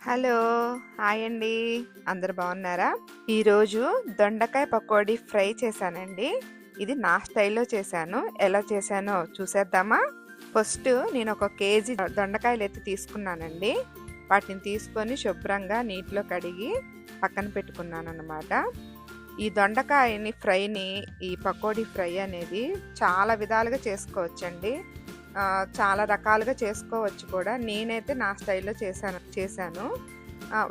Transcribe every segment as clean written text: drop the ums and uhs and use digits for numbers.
Hello! Hi అండి. అందరూ బాగున్నారా? ఈరోజు దొండకాయ పకోడీ ఫ్రై చేశానండి. ఇది నా స్టైల్‌లో చేశాను. ఎలా చేశానో చూసేద్దామా? ఫస్ట్ నేను ఒక కేజీ దొండకాయలైతే తీసుకున్నానండి. వాటిని తీసుకొని శుభ్రంగా నీటిలో కడిగి పక్కన పెట్టుకున్నానన్నమాట. ఈ దొండకాయని ఫ్రైని, ఈ పకోడీ ఫ్రై అనేది చాలా విధాలుగా చేసుకోవచ్చండి. చాలా రకాలుగా చేసుకోవచ్చు కూడా. నేనైతే నా స్టైల్‌లో చేశాను.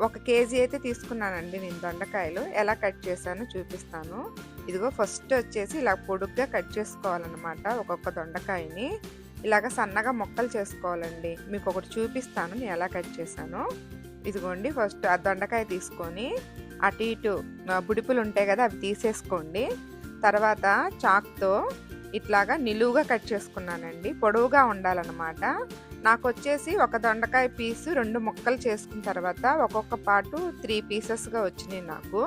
ఒక కేజీ అయితే తీసుకున్నానండి నేను దొండకాయలు. ఎలా కట్ చేశానో చూపిస్తాను. ఇదిగో ఫస్ట్ వచ్చేసి ఇలా పొడుగ్గా కట్ చేసుకోవాలన్నమాట ఒక్కొక్క దొండకాయని. ఇలాగ సన్నగా ముక్కలు చేసుకోవాలండి. మీకొకటి చూపిస్తాను నేను ఎలా కట్ చేశానో. ఇదిగోండి ఫస్ట్ ఆ దొండకాయ తీసుకొని అటు ఇటు బుడిపులు ఉంటాయి కదా అవి తీసేసుకోండి. తర్వాత చాక్‌తో ఇట్లాగా నిలువుగా కట్ చేసుకున్నానండి. పొడవుగా ఉండాలన్నమాట. నాకొచ్చేసి ఒక దొండకాయ పీసు 2 ముక్కలు చేసుకున్న తర్వాత ఒక్కొక్క పార్టు 3 పీసెస్‌గా వచ్చినాయి నాకు.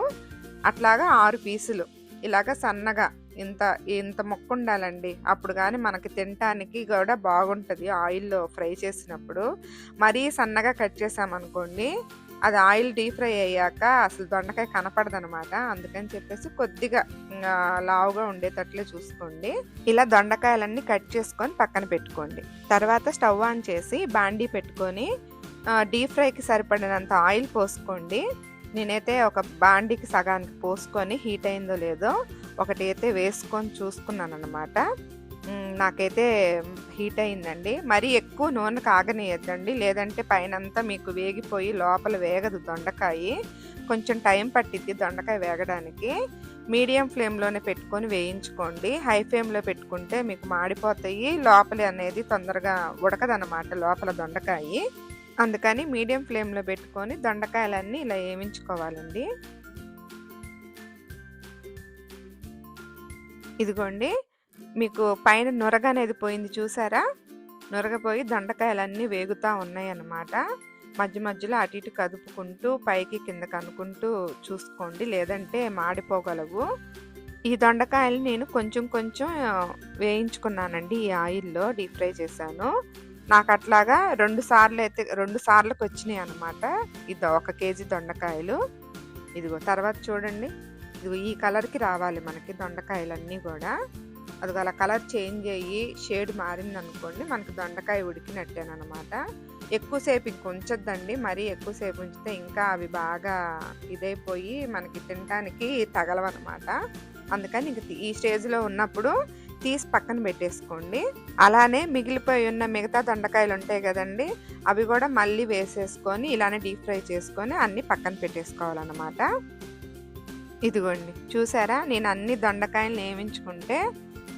అట్లాగా 6 పీసులు ఇలాగ సన్నగా ఇంత ఇంత ముక్క ఉండాలండి. అప్పుడు గాని మనకి తినటానికి కూడా బాగుంటది ఆయిల్‌లో ఫ్రై చేసినప్పుడు. మరీ సన్నగా కట్ చేసామనుకోండి అది ఆయిల్ డీప్ ఫ్రై అయ్యాక అసలు దొండకాయ కనపడదనమాట. అందుకని చెప్పేసి కొద్దిగా లావుగా ఉండేటట్లే చూసుకోండి. ఇలా దొండకాయలన్నీ కట్ చేసుకొని పక్కన పెట్టుకోండి. తర్వాత స్టవ్ ఆన్ చేసి బాండీ పెట్టుకొని డీప్ ఫ్రైకి సరిపడినంత ఆయిల్ పోసుకోండి. నేనైతే ఒక బాండీకి సగానికి పోసుకొని హీట్ అయిందో లేదో ఒకటైతే వేసుకొని చూసుకున్నాను అనమాట. నాకైతే హీట్ అయిందండి. మరీ ఎక్కువ నూనె కాగనీయద్దండి, లేదంటే పైనంతా మీకు వేగిపోయి లోపల వేగదు దొండకాయ. కొంచెం టైం పట్టిద్ది దొండకాయ వేగడానికి. మీడియం ఫ్లేమ్లోనే పెట్టుకొని వేయించుకోండి. హై ఫ్లేమ్లో పెట్టుకుంటే మీకు మాడిపోతాయి, లోపల అనేది తొందరగా ఉడకదనమాట లోపల దొండకాయ. అందుకని మీడియం ఫ్లేమ్లో పెట్టుకొని దొండకాయలన్నీ ఇలా వేయించుకోవాలండి. ఇదిగోండి మీకు పైన నురగ అనేది పోయింది చూసారా? నురగపోయి దొండకాయలన్నీ వేగుతా ఉన్నాయన్నమాట. మధ్య మధ్యలో అటు ఇటు కదుపుకుంటూ పైకి కిందకి అనుకుంటూ చూసుకోండి, లేదంటే మాడిపోగలవు. ఈ దొండకాయలు నేను కొంచెం కొంచెం వేయించుకున్నానండి. ఈ ఆయిల్లో డీప్ ఫ్రై చేశాను. నాకు అట్లాగా 2 సార్లకు వచ్చినాయి అనమాట. ఇది 1 కేజీ దొండకాయలు. ఇదిగో తర్వాత చూడండి, ఇదిగో ఈ కలర్కి రావాలి మనకి దొండకాయలన్నీ కూడా. అదిగో అలా కలర్ చేంజ్ అయ్యి షేడ్ మారిందనుకోండి మనకి దొండకాయ ఉడికినట్టేనమాట. ఎక్కువసేపు ఇంక ఉంచొద్దండి. మరీ ఎక్కువసేపు ఉంచితే ఇంకా అవి బాగా ఇదైపోయి మనకి తినటానికి తగలవన్నమాట. అందుకని ఇంక ఈ స్టేజ్లో ఉన్నప్పుడు తీసి పక్కన పెట్టేసుకోండి. అలానే మిగిలిపోయి ఉన్న మిగతా దొండకాయలు ఉంటాయి కదండి, అవి కూడా మళ్ళీ వేసేసుకొని ఇలానే డీప్ ఫ్రై చేసుకొని అన్నీ పక్కన పెట్టేసుకోవాలన్నమాట. ఇదిగోండి చూసారా, నేను అన్ని దొండకాయలు వేయించుకుంటే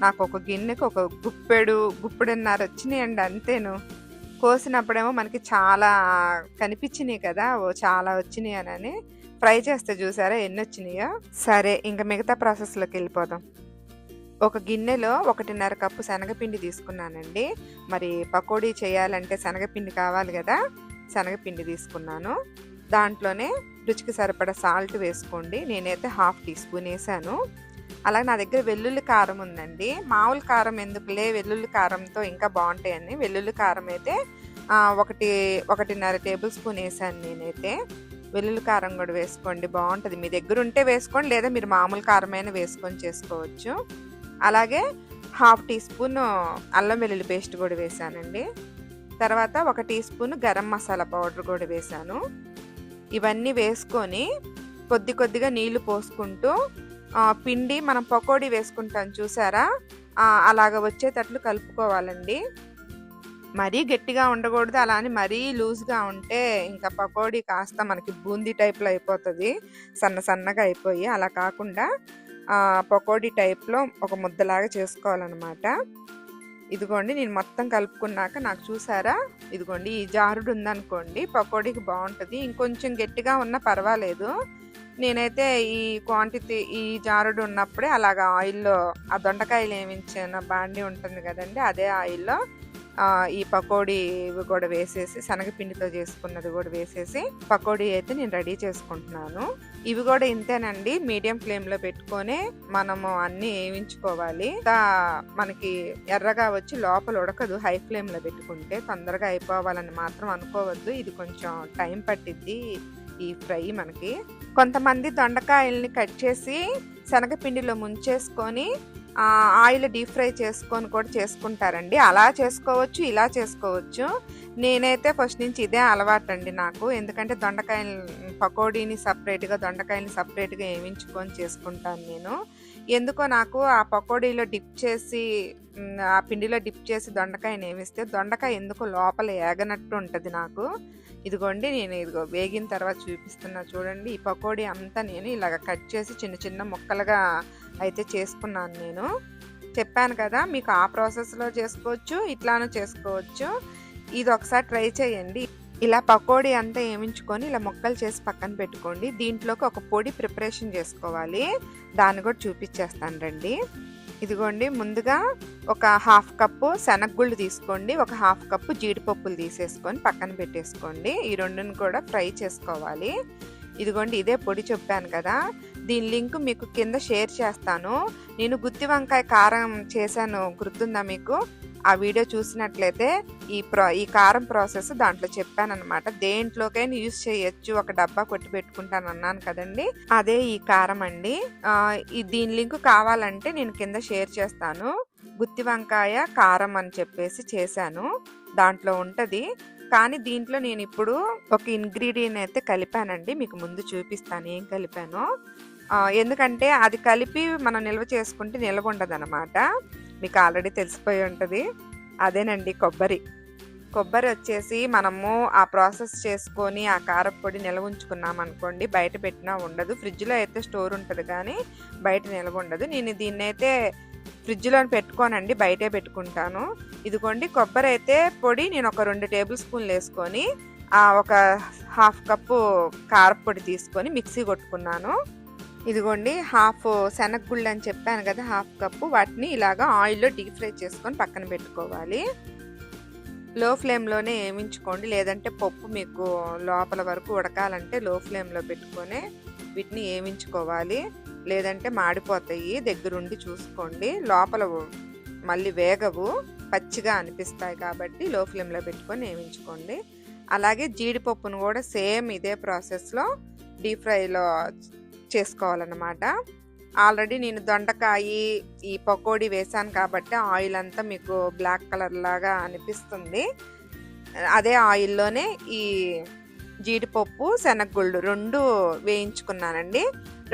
నాకు ఒక గిన్నెకి ఒక గుప్పెడున్నర వచ్చినాయండి అంతేను. కోసినప్పుడేమో మనకి చాలా కనిపించినాయి కదా, చాలా వచ్చినాయి అని. ఫ్రై చేస్తే చూసారా ఎన్ని వచ్చినాయో. సరే ఇంకా మిగతా ప్రాసెస్లోకి వెళ్ళిపోదాం. ఒక గిన్నెలో 1.5 కప్పు శనగపిండి తీసుకున్నానండి. మరి పకోడీ చేయాలంటే శనగపిండి కావాలి కదా, శనగపిండి తీసుకున్నాను. దాంట్లోనే రుచికి సరిపడా సాల్ట్ వేసుకోండి. నేనైతే 1/2 టీ స్పూన్ వేసాను. అలాగే నా దగ్గర వెల్లుల్లి కారం ఉందండి. మామూలు కారం ఎందుకులే, వెల్లుల్లి కారంతో ఇంకా బాగుంటాయని వెల్లుల్లి కారం అయితే 1.5 టేబుల్ స్పూన్ వేసాను నేనైతే. వెల్లుల్లి కారం కూడా వేసుకోండి, బాగుంటుంది. మీ దగ్గర ఉంటే వేసుకోండి, లేదా మీరు మామూలు కారమైనా వేసుకొని చేసుకోవచ్చు. అలాగే 1/2 టీ స్పూన్ అల్లం వెల్లుల్లి పేస్ట్ కూడా వేసానండి. తర్వాత 1 teaspoon garam masala powder కూడా వేసాను. ఇవన్నీ వేసుకొని కొద్దిగా నీళ్లు పోసుకుంటూ పిండి మనం పకోడీ వేసుకుంటాం చూసారా, అలాగ వచ్చేటట్లు కలుపుకోవాలండి. మరీ గట్టిగా ఉండకూడదు, అలా అని మరీ లూజ్గా ఉంటే ఇంకా పకోడీ కాస్త మనకి బూందీ టైప్లో అయిపోతుంది, సన్నగా అయిపోయి. అలా కాకుండా పకోడీ టైప్లో ఒక ముద్దలాగా చేసుకోవాలన్నమాట. ఇదిగోండి నేను మొత్తం కలుపుకున్నాక నాకు చూసారా, ఇదిగోండి ఈ జారుడు ఉందనుకోండి పకోడీకి బాగుంటుంది. ఇంకొంచెం గట్టిగా ఉన్నా పర్వాలేదు. నేనైతే ఈ క్వాంటిటీ ఈ జారుడు ఉన్నప్పుడే అలాగా ఆయిల్లో ఆ దొండకాయలు వేయించిన బాండీ ఉంటుంది కదండి, అదే ఆయిల్లో ఈ పకోడీ కూడా వేసేసి శనగపిండితో చేసుకున్నది కూడా వేసేసి పకోడీ అయితే నేను రెడీ చేసుకుంటున్నాను. ఇవి కూడా ఇంతేనండి, మీడియం ఫ్లేమ్లో పెట్టుకొని మనము అన్నీ వేయించుకోవాలి. మనకి ఎర్రగా వచ్చి లోపల ఉడకదు. హై ఫ్లేమ్లో పెట్టుకుంటే తొందరగా అయిపోవాలని మాత్రం అనుకోవద్దు. ఇది కొంచెం టైం పట్టిద్ది ఈ ఫ్రై మనకి. కొంతమంది దొండకాయల్ని కట్ చేసి శనగపిండిలో ముంచేసుకొని ఆయిల్ డీప్ ఫ్రై చేసుకొని కూడా చేసుకుంటారండి. అలా చేసుకోవచ్చు, ఇలా చేసుకోవచ్చు. నేనైతే ఫస్ట్ నుంచి ఇదే అలవాటు అండి నాకు. ఎందుకంటే పకోడీని సపరేట్గా, దొండకాయని సపరేట్గా వేయించుకొని చేసుకుంటాను నేను. ఎందుకో నాకు ఆ పకోడీలో డిప్ చేసి, ఆ పిండిలో డిప్ చేసి దొండకాయని వేమిస్తే దొండకాయ ఎందుకో లోపల ఏగనట్టు ఉంటుంది నాకు. ఇదిగోండి, నేను వేగిన తర్వాత చూపిస్తున్నా చూడండి. ఈ పకోడీ అంతా నేను ఇలాగ కట్ చేసి చిన్న చిన్న ముక్కలుగా అయితే చేసుకున్నాను నేను. చెప్పాను కదా, మీకు ఆ ప్రాసెస్లో చేసుకోవచ్చు, ఇట్లానూ చేసుకోవచ్చు. ఇది ఒకసారి ట్రై చేయండి. ఇలా పకోడీ అంతా వేయించుకొని ఇలా ముక్కలు చేసి పక్కన పెట్టుకోండి. దీంట్లోకి ఒక పొడి ప్రిపరేషన్ చేసుకోవాలి, దాన్ని కూడా చూపించేస్తాను రండి. ఇదిగోండి, ముందుగా ఒక 1/2 కప్పు శనగగుళ్ళు తీసుకోండి, ఒక 1/2 కప్పు జీడిపప్పులు తీసేసుకొని పక్కన పెట్టేసుకోండి. ఈ రెండుని కూడా ఫ్రై చేసుకోవాలి. ఇదిగోండి, ఇదే పొడి చెప్పాను కదా, దీని లింక్ మీకు కింద షేర్ చేస్తాను. నేను గుత్తి వంకాయ కారం చేశాను, గుర్తుందా మీకు? ఆ వీడియో చూసినట్లయితే ఈ కారం ప్రాసెస్ దాంట్లో చెప్పానన్నమాట. దేంట్లోకైనా యూజ్ చేయొచ్చు, ఒక డబ్బా కొట్టి పెట్టుకుంటాను అన్నాను కదండి, అదే ఈ కారం అండి. దీని లింక్ కావాలంటే నేను కింద షేర్ చేస్తాను. గుత్తి వంకాయ కారం అని చెప్పేసి చేశాను, దాంట్లో ఉంటది. కానీ దీంట్లో నేను ఇప్పుడు ఒక ఇంగ్రీడియంట్ అయితే కలిపానండి, మీకు ముందు చూపిస్తాను ఏం కలిపానో. ఎందుకంటే అది కలిపి మనం నిల్వ చేసుకుంటే నిల్వ ఉండదు అనమాట, మీకు ఆల్రెడీ తెలిసిపోయి ఉంటుంది. అదేనండి కొబ్బరి. కొబ్బరి వచ్చేసి మనము ఆ ప్రాసెస్ చేసుకొని ఆ కారపొడి నిల్వ ఉంచుకున్నాం అనుకోండి, బయట పెట్టినా ఉండదు. ఫ్రిడ్జ్లో అయితే స్టోర్ ఉంటుంది కానీ బయట నిల్వ ఉండదు. నేను దీన్ని అయితే ఫ్రిడ్జ్లో పెట్టుకోనండి, బయటే పెట్టుకుంటాను. ఇదిగోండి, కొబ్బరి అయితే పొడి నేను ఒక 2 టేబుల్ స్పూన్లు వేసుకొని ఒక 1/2 కప్పు కారపొడి తీసుకొని మిక్సీ కొట్టుకున్నాను. ఇదిగోండి, 1/2 శనగగుళ్ళు అని చెప్పాను కదా, 1/2 కప్పు, వాటిని ఇలాగా ఆయిల్లో డీప్ ఫ్రై చేసుకొని పక్కన పెట్టుకోవాలి. లో ఫ్లేమ్లోనే వేయించుకోండి, లేదంటే పప్పు మీకు లోపల వరకు ఉడకాలంటే లో ఫ్లేమ్లో పెట్టుకొని వీటిని వేయించుకోవాలి, లేదంటే మాడిపోతాయి. దగ్గరుండి చూసుకోండి, లోపల మళ్ళీ వేగవు, పచ్చిగా అనిపిస్తాయి. కాబట్టి లో ఫ్లేమ్లో పెట్టుకొని వేయించుకోండి. అలాగే జీడిపప్పును కూడా సేమ్ ఇదే ప్రాసెస్లో డీప్ ఫ్రైలో చేసుకోవాలన్నమాట. ఆల్రెడీ నేను దొండకాయ ఈ పకోడీ వేసాను కాబట్టి ఆయిల్ అంతా మీకు బ్లాక్ కలర్ లాగా అనిపిస్తుంది. అదే ఆయిల్లోనే ఈ జీడిపప్పు శనగగుళ్ళు 2 వేయించుకున్నానండి.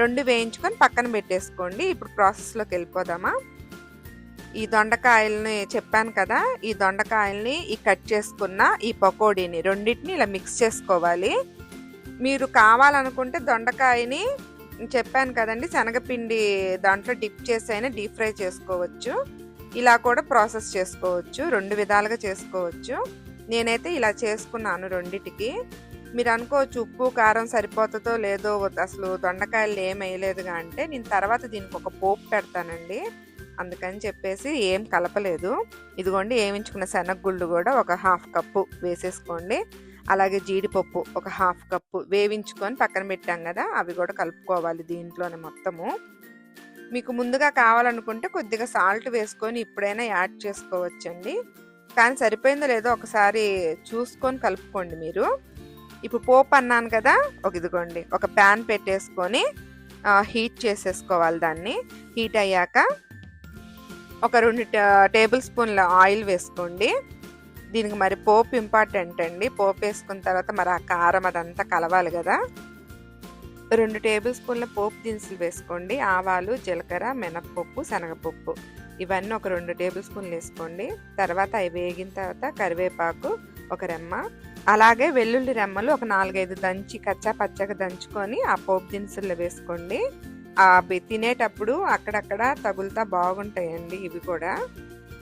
2 వేయించుకొని పక్కన పెట్టేసుకోండి. ఇప్పుడు ప్రాసెస్లోకి వెళ్ళిపోదామా. ఈ దొండకాయల్ని చెప్పాను కదా, ఈ దొండకాయల్ని ఈ కట్ చేసుకున్న ఈ పకోడీని రెండింటిని ఇలా మిక్స్ చేసుకోవాలి. మీరు కావాలనుకుంటే దొండకాయని చెప్పాను కదండి, శనగపిండి దాంట్లో డిప్ చేసి అయినా డీప్ ఫ్రై చేసుకోవచ్చు. ఇలా కూడా ప్రాసెస్ చేసుకోవచ్చు, 2 విధాలుగా చేసుకోవచ్చు. నేనైతే ఇలా చేసుకున్నాను రెండిటికి. మీరు అనుకోవచ్చు ఉప్పు కారం సరిపోతుందో లేదో, అసలు దొండకాయలు ఏం వేయలేదుగా అంటే, నేను తర్వాత దీనికి ఒక పోపు పెడతానండి, అందుకని చెప్పేసి ఏం కలపలేదు. ఇదిగోండి, వేయించుకున్న శనగగుళ్ళు కూడా ఒక 1/2 కప్పు వేసేసుకోండి. అలాగే జీడిపప్పు ఒక 1/2 కప్పు వేయించుకొని పక్కన పెట్టాం కదా, అవి కూడా కలుపుకోవాలి దీంట్లోనే మొత్తము. మీకు ముందుగా కావాలనుకుంటే కొద్దిగా సాల్ట్ వేసుకొని ఇప్పుడైనా యాడ్ చేసుకోవచ్చండి, కానీ సరిపోయిందో లేదో ఒకసారి చూసుకొని కలుపుకోండి మీరు. ఇప్పుడు పోపు అన్నాను కదా, ఇదిగోండి ఒక ప్యాన్ పెట్టేసుకొని హీట్ చేసేసుకోవాలి. దాన్ని హీట్ అయ్యాక ఒక 2 టేబుల్ స్పూన్ల ఆయిల్ వేసుకోండి. దీనికి మరి పోపు ఇంపార్టెంట్ అండి. పోపు వేసుకున్న తర్వాత మరి ఆ కారం అదంతా కలవాలి కదా. 2 టేబుల్ స్పూన్ల పోపు దినుసులు వేసుకోండి. ఆవాలు, జీలకర్ర, మినప్పప్పు, శనగపప్పు ఇవన్నీ ఒక 2 టేబుల్ స్పూన్లు వేసుకోండి. తర్వాత అవి వేగిన తర్వాత కరివేపాకు ఒక రెమ్మ, అలాగే వెల్లుల్లి రెమ్మలు ఒక 4-5 దంచి కచ్చా పచ్చగా దంచుకొని ఆ పోపు దినుసుల్లో వేసుకోండి. అవి తినేటప్పుడు అక్కడక్కడ తగులుతా బాగుంటాయండి. ఇవి కూడా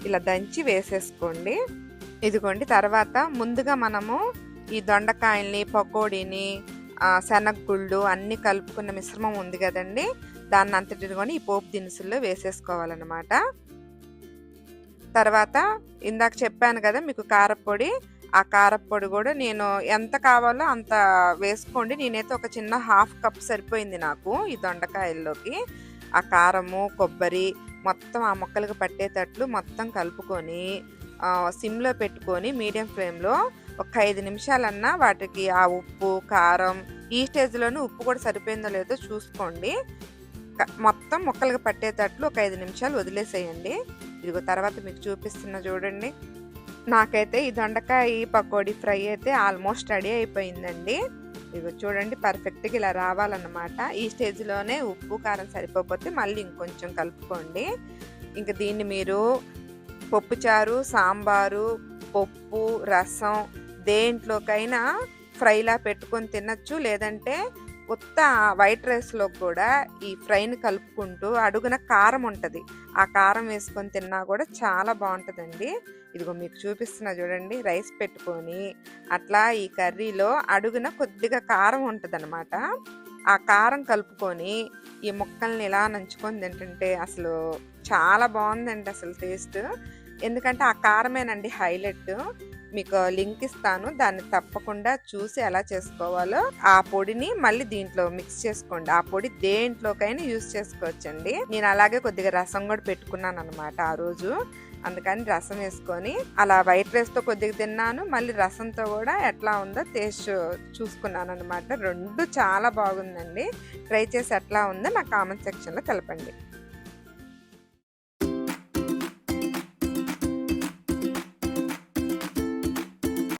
ఇలా దంచి వేసేసుకోండి. ఇదిగోండి, తర్వాత ముందుగా మనము ఈ దొండకాయల్ని, పకోడీని, శనగగుళ్ళు అన్నీ కలుపుకున్న మిశ్రమం ఉంది కదండి, దాన్ని అంతటిని ఈ పోపు దినుసుల్లో వేసేసుకోవాలన్నమాట. తర్వాత ఇందాక చెప్పాను కదా మీకు కారప్పొడి, ఆ కారప్పొడి కూడా నేను ఎంత కావాలో అంత వేసుకోండి. నేనైతే ఒక చిన్న హాఫ్ కప్ సరిపోయింది నాకు ఈ దొండకాయల్లోకి. ఆ కారము, కొబ్బరి మొత్తం ఆ ముక్కలకు పట్టేటట్లు మొత్తం కలుపుకొని సిమ్లో పెట్టుకొని మీడియం ఫ్లేమ్లో ఒక 5 నిమిషాలన్నా వాటికి ఆ ఉప్పు, కారం ఈ స్టేజ్‌లోనే ఉప్పు కూడా సరిపోయిందో లేదో చూసుకోండి. మొత్తం ముక్కలకు పట్టేటట్లు ఒక 5 నిమిషాలు వదిలేసేయండి. ఇదిగో తర్వాత మీకు చూపిస్తున్నా చూడండి. నాకైతే ఈ దొండకాయ పకోడీ ఫ్రై అయితే ఆల్మోస్ట్ రెడీ అయిపోయిందండి. ఇదిగో చూడండి పర్ఫెక్ట్‌గా ఇలా రావాలన్నమాట. ఈ స్టేజ్‌లోనే ఉప్పు, కారం సరిపోకపోతే మళ్ళీ ఇంకొంచెం కలుపుకోండి. ఇంక దీన్ని మీరు పప్పుచారు, సాంబారు, పప్పు, రసం దేంట్లోకైనా ఫ్రైలా పెట్టుకొని తినొచ్చు. లేదంటే ఉత్త వైట్ రైస్‌లో కూడా ఈ ఫ్రైని కలుపుకుంటూ అడుగున కారం ఉంటది. ఆ కారం వేసుకొని తిన్నా కూడా చాలా బావుంటదండి. ఇదిగో మీకు చూపిస్తున్నా చూడండి. రైస్ పెట్టుకొని అట్లా ఈ కర్రీలో అడుగున కొద్దిగా కారం ఉంటదనమాట. ఆ కారం కలుపుకొని ఈ ముక్కల్ని ఇలా నంచుకొని తింటుంటే అసలు చాలా బావుందండి అసలు టేస్ట్. ఎందుకంటే ఆ కారమేనండి హైలైట్. మీకు లింక్ ఇస్తాను. దాన్ని తప్పకుండా చూసి ఎలా చేసుకోవాలో ఆ పొడిని మళ్ళీ దీంట్లో మిక్స్ చేసుకోండి. ఆ పొడి దేంట్లోకైనా యూజ్ చేసుకోవచ్చండి. నేను అలాగే కొద్దిగా రసం కూడా పెట్టుకున్నాను అనమాట ఆ రోజు. అందుకని రసం వేసుకొని అలా వైట్ రైస్తో కొద్దిగా తిన్నాను. మళ్ళీ రసంతో కూడా ఎట్లా ఉందో టేస్ట్ చూసుకున్నాను అనమాట. 2 చాలా బాగుందండి. ట్రై చేసి ఎట్లా ఉందో నా కామెంట్ సెక్షన్లో తెలపండి.